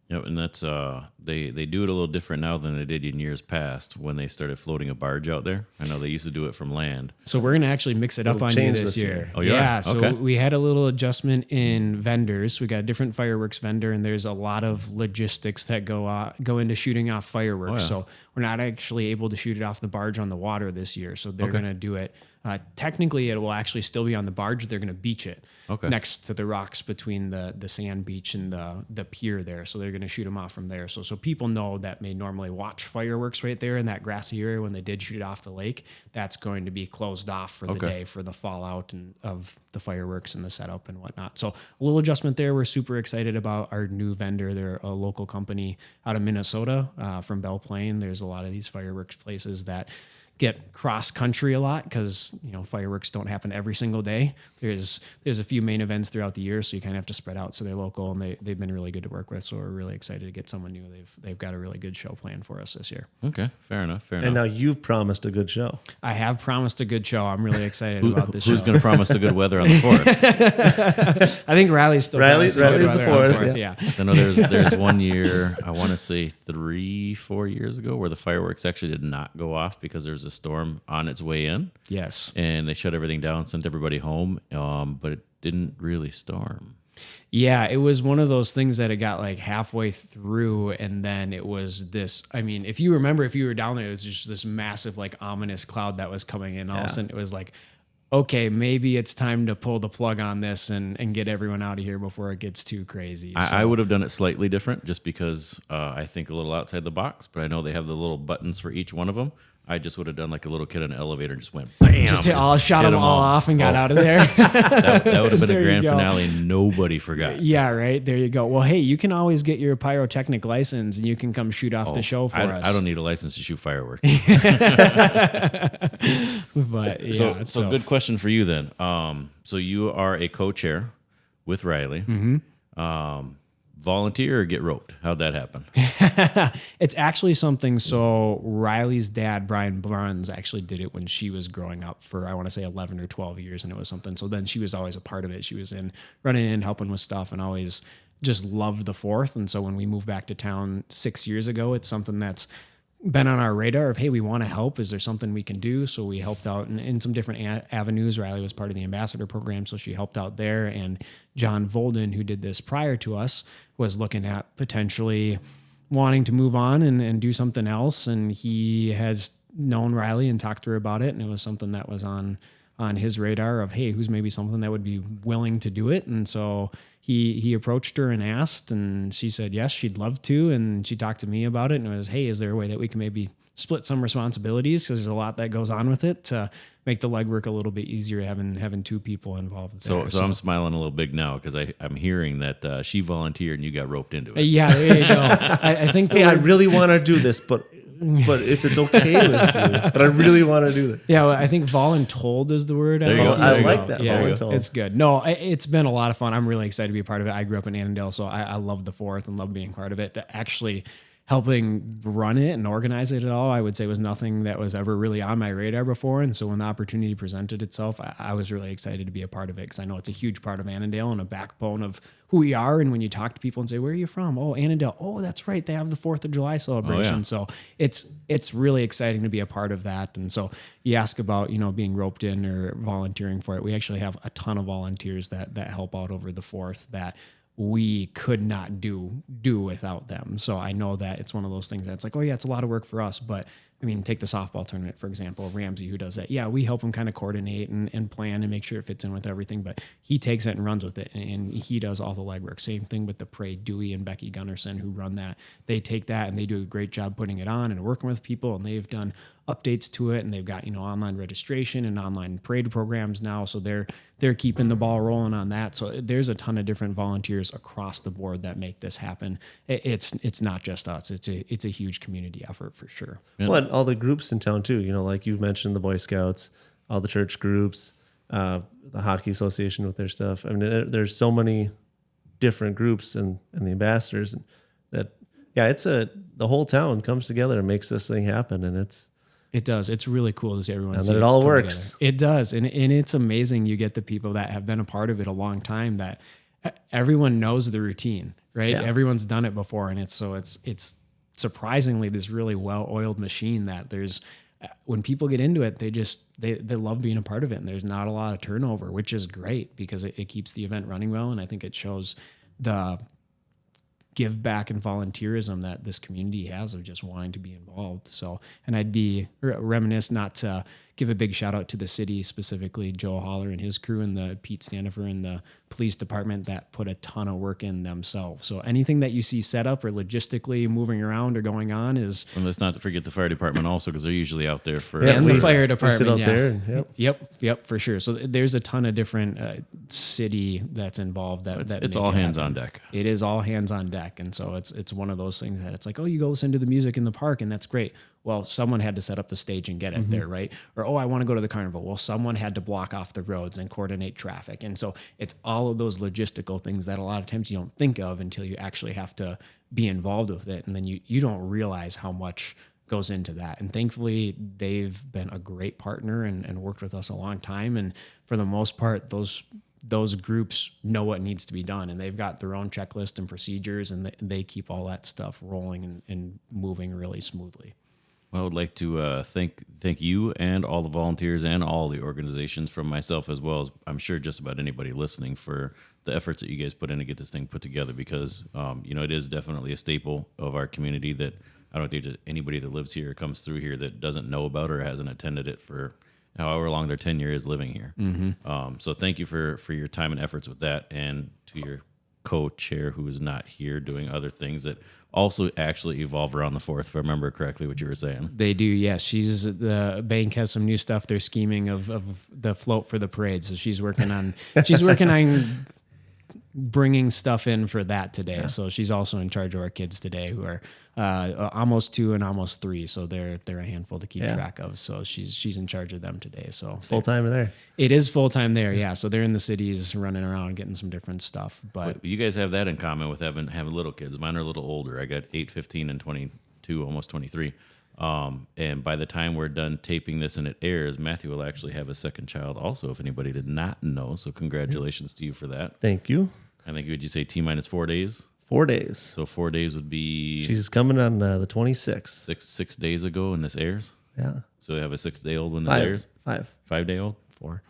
Yep, and that's they do it a little different now than they did in years past when they started floating a barge out there. I know they used to do it from land. So we're going to actually mix it up on you change this this year. year. Oh, you yeah. are? So Okay. we had a little adjustment in vendors. We got a different fireworks vendor, and there's a lot of logistics that go into shooting off fireworks. Oh, yeah. So we're not actually able to shoot it off the barge on the water this year. So they're Okay. going to do it. Technically, it will actually still be on the barge. They're going to beach it next to the rocks between the sand beach and the pier there. So they're going to shoot them off from there. So people know that may normally watch fireworks right there in that grassy area when they did shoot it off the lake. That's going to be closed off for the day for the fallout of the fireworks and the setup and whatnot. So a little adjustment there. We're super excited about our new vendor. They're a local company out of Minnesota from Belle Plaine. There's a lot of these fireworks places that get cross country a lot because, you know, fireworks don't happen every single day. There's a few main events throughout the year, so you kind of have to spread out. So they're local, and they've been really good to work with. So we're really excited to get someone new. They've got a really good show planned for us this year. Okay, fair enough. And now you've promised a good show. I have promised a good show. I'm really excited about this show. Who's going to promise the good weather on the 4th? I think Riley's still Riley's promising good the weather on 4th, Yeah. I know there's one year, I want to say 3-4 years ago, where the fireworks actually did not go off because there was a storm on its way in. Yes. And they shut everything down, sent everybody home, but it didn't really storm. Yeah, it was one of those things that it got like halfway through, and then it was this. I mean, if you remember, if you were down there, it was just this massive, like, ominous cloud that was coming in. All of a sudden, it was like, okay, maybe it's time to pull the plug on this and get everyone out of here before it gets too crazy. I would have done it slightly different, just because I think a little outside the box, but I know they have the little buttons for each one of them. I just would have done like a little kid in an elevator and just went bam. Shot them all off and got out of there. That would have been a There you grand go. finale nobody forgot. Yeah, right. There you go. Well, hey, you can always get your pyrotechnic license and you can come shoot off the show for us. I don't need a license to shoot fireworks. But yeah, So good question for you then. So you are a co-chair with Riley. Mm-hmm. Volunteer or get roped? How'd that happen? It's actually something. So Riley's dad, Brian Barnes, actually did it when she was growing up for, I want to say 11 or 12 years. And it was something. So then she was always a part of it. She was running in, helping with stuff, and always just loved the 4th. And so when we moved back to town 6 years ago, it's something that's been on our radar of, hey, we want to help. Is there something we can do? So we helped out in some different avenues. Riley was part of the ambassador program, so she helped out there. And John Volden, who did this prior to us, was looking at potentially wanting to move on and do something else. And he has known Riley and talked to her about it. And it was something that was on his radar of, hey, who's maybe something that would be willing to do it. And so he approached her and asked, and she said yes, she'd love to. And she talked to me about it, and it was, hey, is there a way that we can maybe split some responsibilities, because there's a lot that goes on with it, to make the legwork a little bit easier having two people involved there. So I'm smiling a little big now because I'm hearing that she volunteered and you got roped into it. Yeah, there you go. I think Hey, I really want to do this, but if it's okay with you, but I really want to do it. Yeah, well, I think voluntold is the word. There you go. I like that. Yeah, Voluntold. it's good. No, it's been a lot of fun. I'm really excited to be a part of it. I grew up in Annandale, so I love the 4th and love being part of it. Actually, helping run it and organize it at all, I would say, was nothing that was ever really on my radar before. And so when the opportunity presented itself, I was really excited to be a part of it, because I know it's a huge part of Annandale and a backbone of who we are. And when you talk to people and say, where are you from? Oh, Annandale. Oh, that's right. They have the 4th of July celebration. Oh, yeah. So it's really exciting to be a part of that. And so you ask about, being roped in or volunteering for it. We actually have a ton of volunteers that help out over the 4th that we could not do without them. So I know that it's one of those things that's like, oh yeah, it's a lot of work for us. But I mean, take the softball tournament, for example, Ramsey, who does that. Yeah, we help him kind of coordinate and plan and make sure it fits in with everything, but he takes it and runs with it, and he does all the legwork. Same thing with the parade. Dewey and Becky Gunnarsson, who run that, they take that and they do a great job putting it on and working with people, and they've done updates to it, and they've got, online registration and online parade programs now. So they're keeping the ball rolling on that. So there's a ton of different volunteers across the board that make this happen. It's not just us. It's a huge community effort for sure. Well, and all the groups in town too. Like you've mentioned, the Boy Scouts, all the church groups, the Hockey Association with their stuff. I mean, there's so many different groups and the ambassadors that, yeah, the whole town comes together and makes this thing happen, and it does. It's really cool to see everyone. And see that it all come works. Together. It does, and it's amazing. You get the people that have been a part of it a long time. That everyone knows the routine, right? Yeah. Everyone's done it before, and it's surprisingly this really well-oiled machine that there's. When people get into it, they love being a part of it, and there's not a lot of turnover, which is great because it keeps the event running well, and I think it shows the give back and volunteerism that this community has of just wanting to be involved. So, and I'd be remiss not to give a big shout out to the city, specifically Joe Holler and his crew, and the Pete Stanifer and the police department that put a ton of work in themselves. So anything that you see set up or logistically moving around or going on is... And let's not forget the fire department also, because they're usually out there for... And the fire We department, sit out yeah. there and, Yep, for sure. So there's a ton of different city that's involved. It's all hands on deck. It is all hands on deck. And so it's one of those things that it's like, oh, you go listen to the music in the park, and that's great. Well, someone had to set up the stage and get it there, right? Or, oh, I want to go to the carnival. Well, someone had to block off the roads and coordinate traffic. And so it's all of those logistical things that a lot of times you don't think of until you actually have to be involved with it. And then you don't realize how much goes into that. And thankfully, they've been a great partner and worked with us a long time. And for the most part, those groups know what needs to be done, and they've got their own checklist and procedures, and they keep all that stuff rolling and moving really smoothly. Well, I would like to thank you and all the volunteers and all the organizations, from myself as well as I'm sure just about anybody listening, for the efforts that you guys put in to get this thing put together, because it is definitely a staple of our community that I don't think there's anybody that lives here or comes through here that doesn't know about or hasn't attended it for however long their tenure is living here. So thank you for your time and efforts with that, and to your co-chair who is not here doing other things that also actually evolve around the 4th, if I remember correctly what you were saying. They do, yes. The bank has some new stuff they're scheming of the float for the parade, so she's working on bringing stuff in for that today. Yeah. So she's also in charge of our kids today, who are almost 2 and almost 3. So they're a handful to keep track of. So she's in charge of them today. So it's full time there. It is full time there. Yeah. So they're in the cities running around getting some different stuff. But you guys have that in common with having little kids. Mine are a little older. I got 8, 15, and 22, almost 23. And by the time we're done taping this and it airs, Matthew will actually have a second child also, if anybody did not know. So congratulations to you for that. Thank you. I think, would you say T-minus 4 days? 4 days. So 4 days would be... She's coming on the 26th. Six days ago when this airs? Yeah. So we have a 6-day-old when this airs? 5. 5-day-old? 4.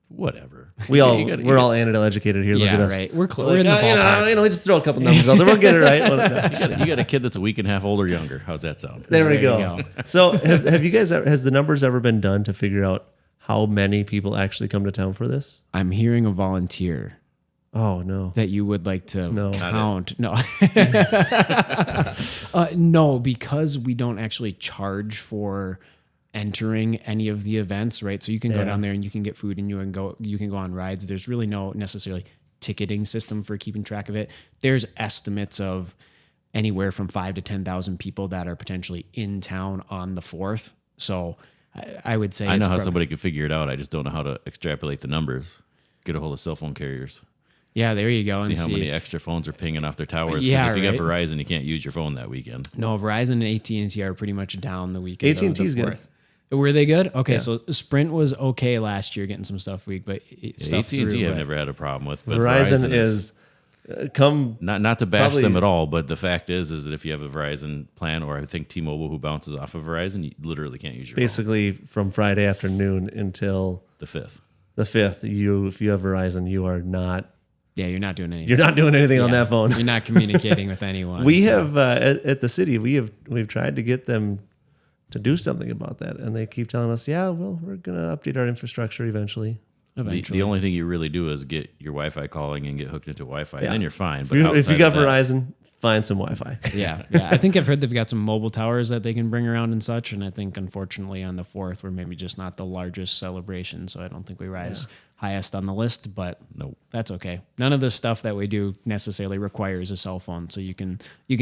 Whatever. We're all Annandale educated here. Yeah, Look at us. right. We're in the ballpark. We just throw a couple numbers out there. We'll get it right. You got a kid that's a week and a half old or younger. How's that sound? There we go. So have you guys, has the numbers ever been done to figure out how many people actually come to town for this? I'm hearing a volunteer. Oh, no. That you would like to count. No. No. No, because we don't actually charge for entering any of the events, right? So you can go down there and you can get food and you can go on rides. There's really no necessarily ticketing system for keeping track of it. There's estimates of anywhere from 5,000 to 10,000 people that are potentially in town on the 4th. So I would say I know how somebody could figure it out. I just don't know how to extrapolate the numbers. Get a hold of cell phone carriers. Yeah, there you go. See how many extra phones are pinging off their towers. Because if you got Verizon, you can't use your phone that weekend. No, Verizon and AT&T are pretty much down the weekend. AT&T's good. Were they good? Okay, so Sprint was okay last year getting some stuff week, but AT&T I've never had a problem with. But Verizon is not to bash them at all, but the fact is that if you have a Verizon plan, or I think T-Mobile who bounces off of Verizon, you literally can't use your phone. From Friday afternoon until the 5th. The 5th, if you have Verizon, you are not. Yeah, you're not doing anything. You're not doing anything on that phone. You're not communicating with anyone. We have at the city, we've tried to get them to do something about that, and they keep telling us, yeah, well, we're gonna update our infrastructure eventually. The only thing you really do is get your Wi-Fi calling and get hooked into Wi-Fi, and then you're fine. But if you got Verizon, find some Wi-Fi. Yeah. I think I've heard they've got some mobile towers that they can bring around and such, and I think unfortunately on the 4th we're maybe just not the largest celebration, so I don't think we rise highest on the list, but no, that's okay. None of the stuff that we do necessarily requires a cell phone, so you can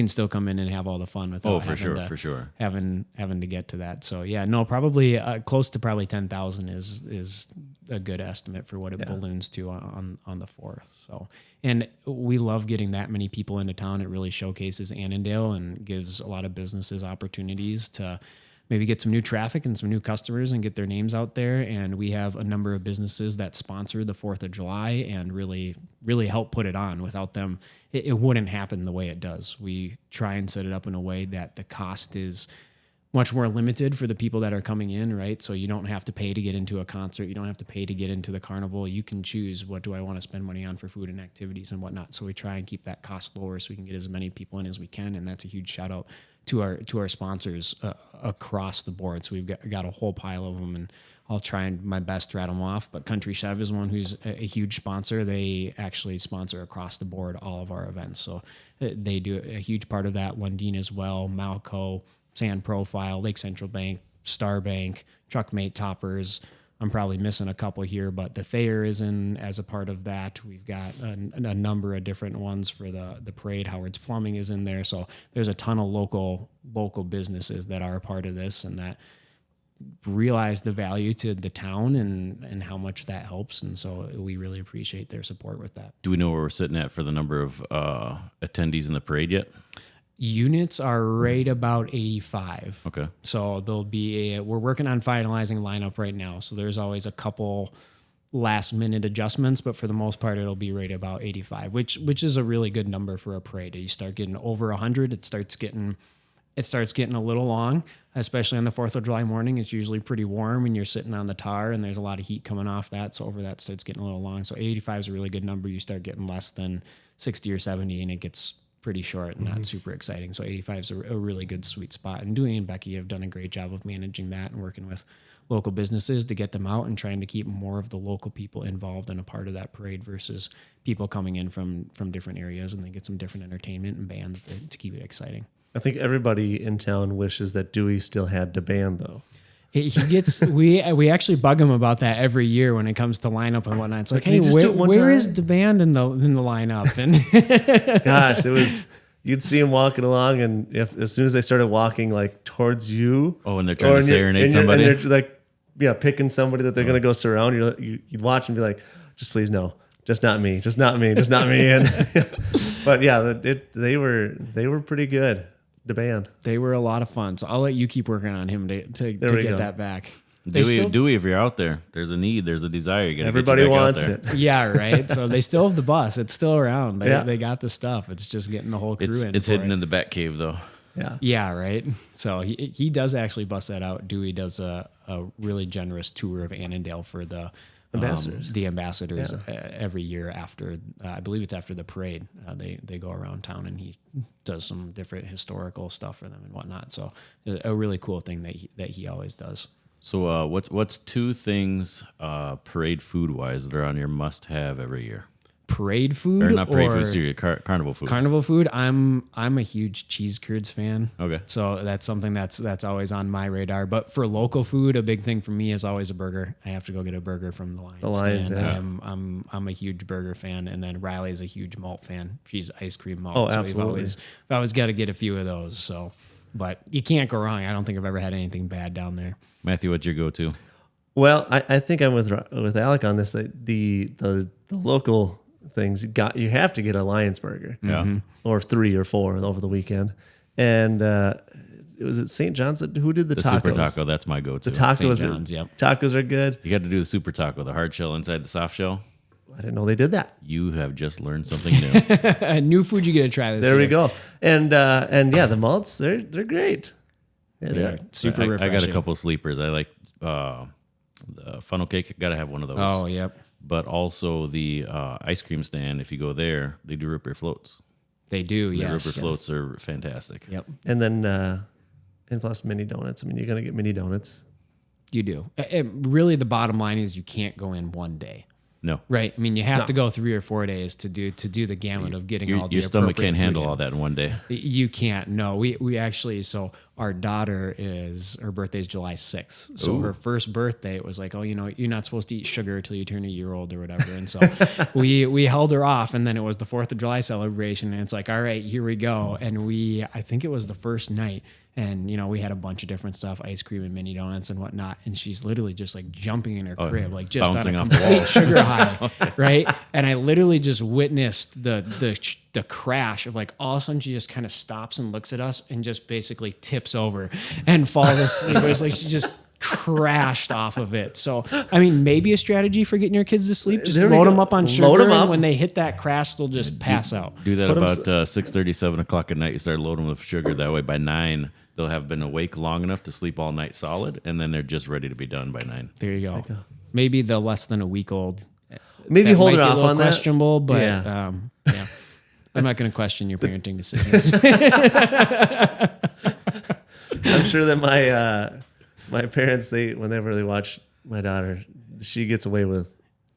still come in and have all the fun without for sure having to get to that. So yeah, no, probably close to probably 10,000 is a good estimate for what it balloons to on the 4th. So, and we love getting that many people into town. It really showcases Annandale and gives a lot of businesses opportunities to maybe get some new traffic and some new customers and get their names out there. And we have a number of businesses that sponsor the 4th of July and really, really help put it on. Without them, it wouldn't happen the way it does. We try and set it up in a way that the cost is much more limited for the people that are coming in, right? So you don't have to pay to get into a concert. You don't have to pay to get into the carnival. You can choose, what do I want to spend money on for food and activities and whatnot. So we try and keep that cost lower so we can get as many people in as we can. And that's a huge shout out to our sponsors across the board. So we've got a whole pile of them, and I'll try my best to rattle them off. But Country Chev is one who's a huge sponsor. They actually sponsor across the board all of our events. So they do a huge part of that. Lundin as well, Malco, Sand Profile, Lake Central Bank, Star Bank, Truckmate Toppers, I'm probably missing a couple here, but the Thayer is in as a part of that. We've got a number of different ones for the parade. Howard's Plumbing is in there. So there's a ton of local businesses that are a part of this and that realize the value to the town and how much that helps. And so we really appreciate their support with that. Do we know where we're sitting at for the number of attendees in the parade yet? Units are right about 85. Okay. So we're working on finalizing lineup right now. So there's always a couple last minute adjustments, but for the most part, it'll be right about 85, which is a really good number for a parade. You start getting over 100, it starts getting a little long, especially on the 4th of July morning. It's usually pretty warm and you're sitting on the tar and there's a lot of heat coming off that. So over that starts getting a little long. So 85 is a really good number. You start getting less than 60 or 70 and it gets pretty short and not super exciting. So 85 is a really good sweet spot. And Dewey and Becky have done a great job of managing that and working with local businesses to get them out and trying to keep more of the local people involved in a part of that parade versus people coming in from different areas, and they get some different entertainment and bands to keep it exciting. I think everybody in town wishes that Dewey still had the band, though. He gets we actually bug him about that every year when it comes to lineup and whatnot. It's like, hey, where is the band in the lineup? And gosh, you'd see him walking along, and as soon as they started walking like towards you, and they're trying to serenade somebody, and they're like, picking somebody that they're gonna go surround. You'd watch and be like, just please no, just not me, just not me, just not me. And but yeah, they were pretty good. The band. They were a lot of fun. So I'll let you keep working on him to get that back. Dewey, if you're out there, there's a need, there's a desire. You everybody wants it. Yeah, right. So they still have the bus. It's still around. They got the stuff. It's just getting the whole crew in. It's hidden in the back cave though. Yeah. Yeah, right. So he does actually bust that out. Dewey does a really generous tour of Annandale for the ambassadors every year after I believe it's after the parade. They go around town and he does some different historical stuff for them and whatnot. So a really cool thing that he always does. So what's two things parade food wise that are on your must have every year? Parade food or not parade food, serious carnival food. Carnival food. I'm a huge cheese curds fan. Okay, so that's something that's always on my radar. But for local food, a big thing for me is always a burger. I have to go get a burger from the Lions. The Lions, stand. yeah. I'm a huge burger fan, and then Riley's a huge malt fan. She's ice cream malt. Oh, so absolutely. We've always got to get a few of those. So, but you can't go wrong. I don't think I've ever had anything bad down there. Matthew, what's your go-to? Well, I think I'm with Alec on this. The local things you have to get a Lions burger, or 3 or 4 over the weekend, and it was at St. John's. Who did the tacos? Super taco? That's my go-to. The tacos, St. John's, yep. Tacos are good. You got to do the super taco, the hard shell inside the soft shell. I didn't know they did that. You have just learned something new. New food you get to try this year. There we go. And yeah, the malts they're great. Yeah, They are super refreshing. I got a couple of sleepers. I like the funnel cake. Got to have one of those. Oh, yep. But also the ice cream stand. If you go there, they do root beer floats. They do, The yes. root beer floats are fantastic. Yep, And then and plus mini donuts. I mean, you're gonna get mini donuts. you do. Really, the bottom line is you can't go in one day. No, Right. I mean, you have to go 3 or 4 days to do the gamut of getting all the your stomach appropriate can't food handle in. all that in one day. You can't. No, we actually. So our daughter her birthday is July 6th. So her first birthday, it was like, oh, you're not supposed to eat sugar until you turn a year old or whatever. And so we held her off, and then it was the 4th of July celebration, and it's like, all right, here we go. And I think it was the first night. And, we had a bunch of different stuff, ice cream and mini donuts and whatnot. And she's literally just like jumping in her crib, like just bouncing on a off the complete sugar high. Right. And I literally just witnessed the crash of like all of a sudden she just kind of stops and looks at us and just basically tips over and falls asleep. It was like she just crashed off of it. So, I mean, maybe a strategy for getting your kids to sleep, just There we load go. them up on Load sugar. 'em up. And when they hit that crash, they'll just pass out. Do that Put 'em about 6:30, 7 o'clock at night. You start loading with sugar. That way by 9, they'll have been awake long enough to sleep all night solid, and then they're just ready to be done by 9. There you go. Maybe the less than a week old. Maybe That hold might it be a off little on that. questionable, but Yeah. yeah. I'm not going to question your parenting decisions. I'm sure that my parents, whenever they watch my daughter, she gets away with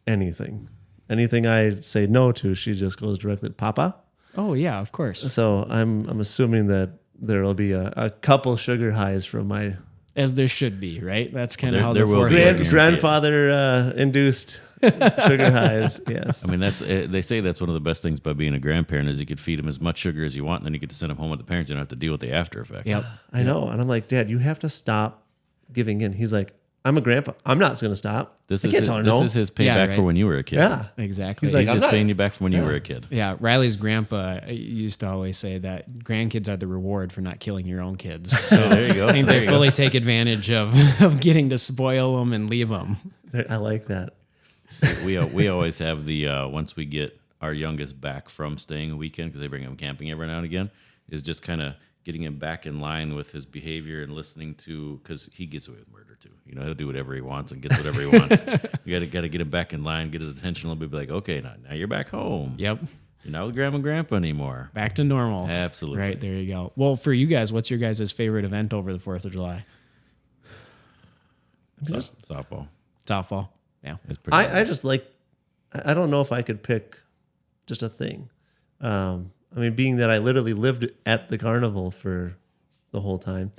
anything. Anything I say no to, she just goes directly to Papa. Oh yeah, of course. So I'm assuming that there will be a couple sugar highs from my as there should be, right? That's kind of There- how there the will fourth be a works. guarantee. Grandfather induced sugar highs. Yes. I mean, they say that's one of the best things by being a grandparent is you could feed them as much sugar as you want, and then you get to send them home with the parents. You don't have to deal with the after effects. Yep. I know. And I'm like, Dad, you have to stop giving in. He's like, I'm a grandpa. I'm not going to stop. This I is can't his, tell her this no. is his payback Yeah, for right. when you were a kid. Yeah. Exactly. He's like, He's I'm just not- paying you back from when you were a kid. Yeah, Riley's grandpa used to always say that grandkids are the reward for not killing your own kids. So There you go. I think There they you fully take advantage of getting to spoil them and leave them. I like that. We always have the once we get our youngest back from staying a weekend because they bring him camping every now and again, is just kind of getting him back in line with his behavior and listening to, because he gets away with murder too. You know, he'll do whatever he wants and gets whatever he wants. You got to get him back in line, get his attention a little bit. Be like, okay, now you're back home. Yep. You're not with grandma and grandpa anymore. Back to normal. Absolutely. Right, there you go. Well, for you guys, what's your guys' favorite event over the 4th of July? Softball. Softball. Yeah. It's pretty. I just like, I don't know if I could pick just a thing. I mean, being that I literally lived at the carnival for the whole time,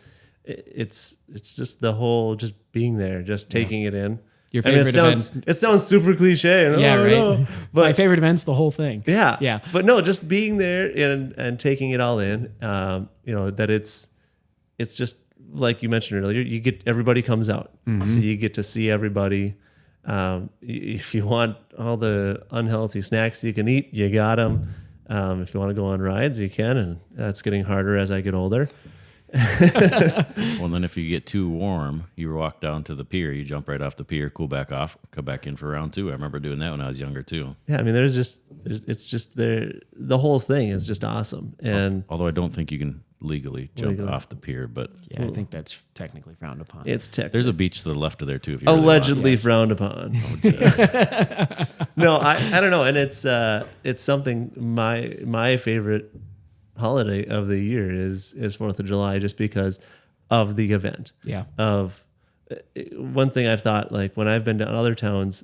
it's just the whole, just being there, just taking it in. Your I mean, favorite it sounds super cliche. And, Yeah, oh, right. no, My but favorite event's the whole thing. yeah. Yeah. But no, just being there and taking it all in, that it's just like you mentioned earlier, you get, everybody comes out. So you get to see everybody. If you want all the unhealthy snacks you can eat, you got them. If you want to go on rides, you can. And that's getting harder as I get older. Well, then if you get too warm, you walk down to the pier, you jump right off the pier, cool back off, come back in for round 2. I remember doing that when I was younger too. Yeah. I mean, it's just there. The whole thing is just awesome. And Although I don't think you can legally jump Legally. off the pier, but Yeah, I think that's technically frowned upon. it's tech. there's a beach to the left of there too. If you really want. Allegedly Yes. frowned upon. No, I don't know, and it's something. My favorite holiday of the year is 4th of July, just because of the event. Yeah. Of one thing I've thought, like when I've been to other towns,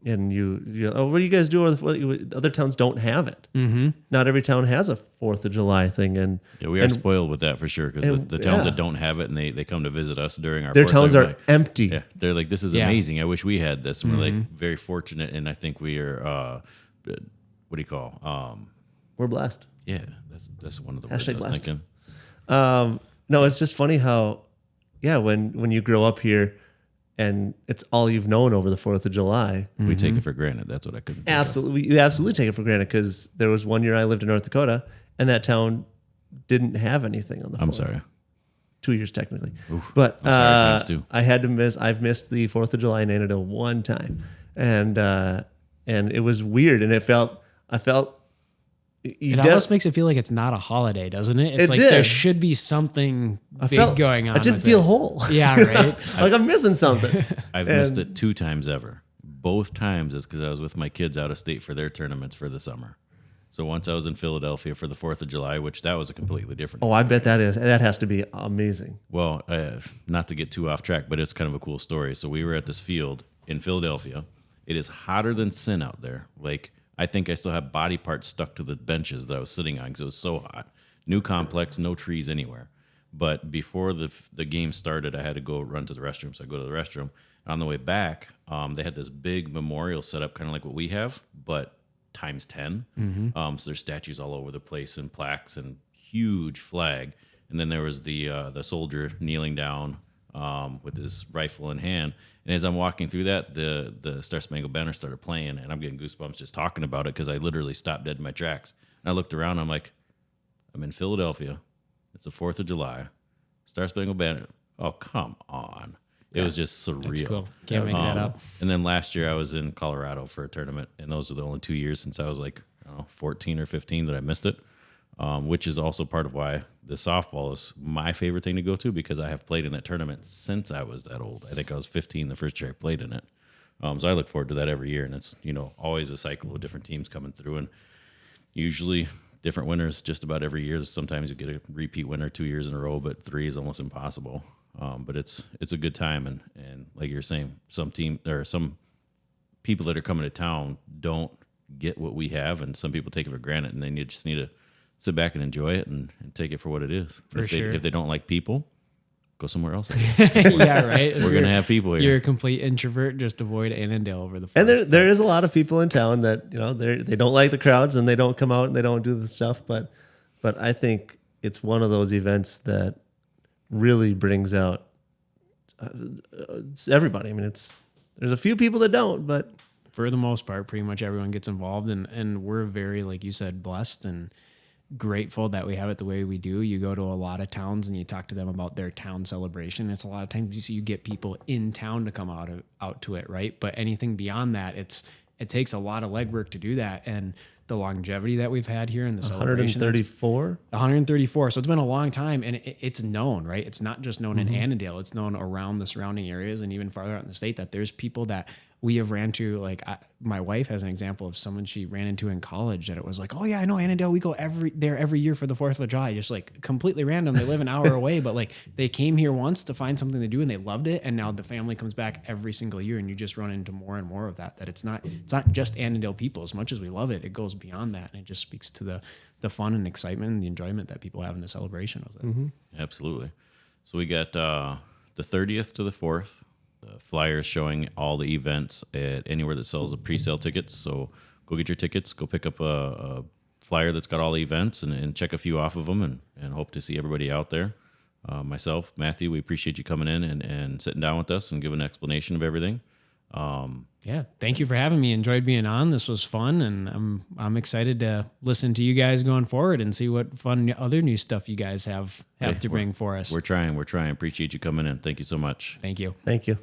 and what do you guys do? Other towns don't have it. Mm-hmm. Not every town has a 4th of July thing, and Yeah, we are spoiled with that for sure because and- the towns yeah. that don't have it and they come to visit us during our their 4th, towns they're are like, empty. yeah, they're like, this is Yeah. amazing. I wish we had this. And we're like very fortunate, and I think we are. What do you call? We're blessed. Yeah, that's one of the words I Hashtag was blessed. thinking. No, it's just funny how, yeah, when you grow up here and it's all you've known over the 4th of July. We take it for granted. That's what I couldn't. think of. Absolutely. You absolutely take it for granted, because there was one year I lived in North Dakota and that town didn't have anything on the 4th. I'm sorry. 2 years technically. But I'm sorry, times two. I've missed the 4th of July in Annandale one time. And it was weird, and I felt It almost makes it feel like it's not a holiday, doesn't it? It's It like did. there should be something big going on. I didn't with feel it. whole. Yeah, right. Like I'm missing something. I've missed it 2 times ever. Both times is because I was with my kids out of state for their tournaments for the summer. So once I was in Philadelphia for the 4th of July, which that was a completely different. Oh, I bet that has to be amazing. Well, not to get too off track, but it's kind of a cool story. So we were at this field in Philadelphia. It is hotter than sin out there. Like, I think I still have body parts stuck to the benches that I was sitting on because it was so hot. New complex, no trees anywhere. But before the game started, I had to go run to the restroom. So I go to the restroom. On the way back, they had this big memorial set up, kind of like what we have, but times 10. So there's statues all over the place and plaques and huge flag. And then there was the soldier kneeling down with his rifle in hand. And as I'm walking through that, the Star Spangled Banner started playing, and I'm getting goosebumps just talking about it because I literally stopped dead in my tracks. And I looked around, and I'm like, I'm in Philadelphia. It's the 4th of July. Star Spangled Banner. Oh, come on. It was just surreal. That's cool. Can't make that up. And then last year I was in Colorado for a tournament, and those were the only 2 years since I was like 14 or 15 that I missed it, which is also part of why the softball is my favorite thing to go to, because I have played in that tournament since I was that old. I think I was 15 the first year I played in it. So I look forward to that every year, and it's always a cycle of different teams coming through, and usually different winners just about every year. Sometimes you get a repeat winner 2 years in a row, but 3 is almost impossible. But it's a good time, and like you're saying, some people that are coming to town don't get what we have, and some people take it for granted, and then you just need to sit back and enjoy it and take it for what it is. For sure. If they don't like people, go somewhere else. I guess. Yeah, right. We're going to have people here. You're a complete introvert. Just avoid Annandale over the. And 4th. there is a lot of people in town that they don't like the crowds and they don't come out and they don't do the stuff. But I think it's one of those events that really brings out it's everybody. I mean, there's a few people that don't, but For the most part, pretty much everyone gets involved, and we're very, like you said, blessed and grateful that we have it the way we do. You go to a lot of towns and you talk to them about their town celebration. It's a lot of times you get people in town to come out to it, right? But anything beyond that, it takes a lot of legwork to do that, and the longevity that we've had here in the celebration. 134. 134. So it's been a long time, and it's known, right? It's not just known in Annandale. It's known around the surrounding areas and even farther out in the state that there's people that we have ran to. Like my wife has an example of someone she ran into in college that it was like, oh yeah, I know Annandale. We go every year for the 4th of July. Just like completely random. They live an hour away, but like they came here once to find something to do and they loved it. And now the family comes back every single year, and you just run into more and more of that. That it's not just Annandale people. As much as we love it, it goes beyond that, and it just speaks to the fun and excitement and the enjoyment that people have in the celebration of it. Absolutely. So we got the 30th to the 4th. The flyers showing all the events at anywhere that sells a pre-sale tickets. So go get your tickets. Go pick up a flyer that's got all the events and check a few off of them and hope to see everybody out there. Myself, Matthew, we appreciate you coming in and sitting down with us and giving an explanation of everything. Yeah, thank you for having me. Enjoyed being on. This was fun, and I'm excited to listen to you guys going forward and see what fun other new stuff you guys have to bring for us. We're trying. Appreciate you coming in. Thank you so much. Thank you. Thank you.